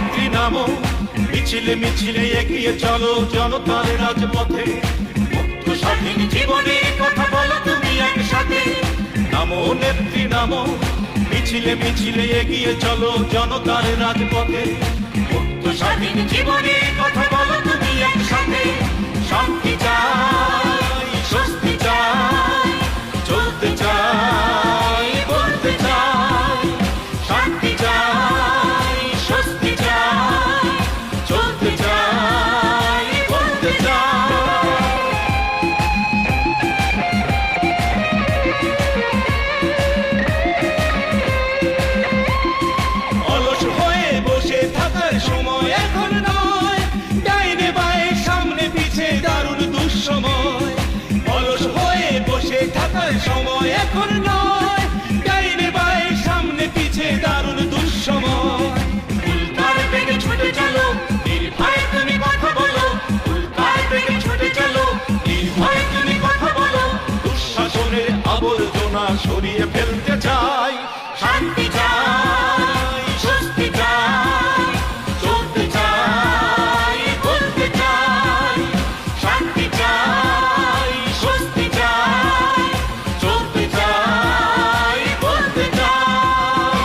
নেত্রী নামো, মিছিলে মিছিলে এগিয়ে চলো জনতার রাজপথে। মুক্ত স্বাধীন জীবনের কথা বলো তুমি একসাথে। নামো নেত্রী নামো, মিছিলে মিছিলে এগিয়ে চলো জনতার রাজপথে। মুক্ত স্বাধীন জীবনের কথা বলো তুমি একসাথে। শান্তি চাই, স্বস্তি চাই, চলতে চাই, বলতে চাই। শান্তি চাই, স্বস্তি চাই, চলতে চাই, বলতে চাই। অলস হয়ে বসে থাকার সময় এখন নয়, ডাইনে বায়ে সামনে পিছে দারুণ দুঃসময়। অলস হয়ে বসে থাকার সময় এখন নয়, ডাইনে বায়ে সামনে পিছে দারুণ দুঃসময়। উল্কার বেগে ছুটে চলো, নির্ভয়ে তুমি কথা বলো। উল্কার বেগে ছুটে চলো, নির্ভয়ে তুমি কথা বলো। দুঃশাসনের আবর্জনা সরিয়ে ফেলতে চাই। শান্তি চাই, স্বস্তি চাই, চলতে চাই, বলতে চাই। শান্তি চাই, স্বস্তি চাই, চলতে চাই, বলতে চাই।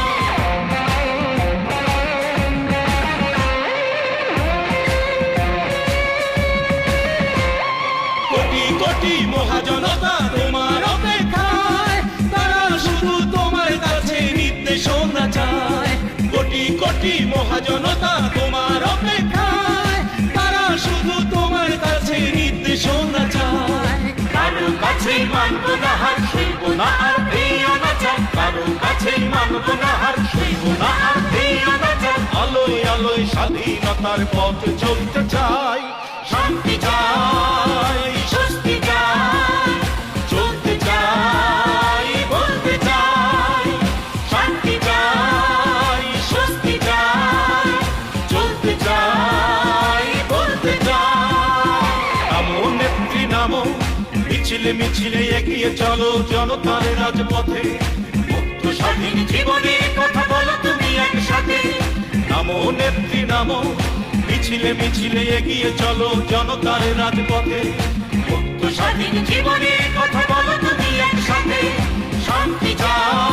কোটি কোটি মহাজনতা তোমার অপেক্ষায়, তারা শুধু তোমার কাছে নির্দেশনা চায়। কোটি কোটি মহাজনতা তোমার অপেক্ষায়, তারা শুধু তোমার কাছে নির্দেশনা চায়। কারো কাছে মানব না হার, সইব না আর পেয়ে না চায়। কারো কাছে মানব না হার, সইব না আর পেয়ে না চায়। আলোয় আলোয় স্বাধীনতার পথ চলতে চাই। শান্তি চাই, স্বস্তি চাই, চলতে চাই, বলতে চাই। শান্তি চাই, স্বস্তি চাই, চলতে চাই, বলতে চাই। নামো নেত্রী নামো, মিছিলে মিছিলে এগিয়ে চলো জনতার রাজপথে। মুক্ত স্বাধীন জীবনের কথা বলো তুমি একসাথে। নামো নেত্রী নামো, মিছিলে মিছিলে এগিয়ে চলো জনতার রাজপথে। মুক্ত স্বাধীন জীবনের কথা বলো তুমি একসাথে। শান্তি চাই।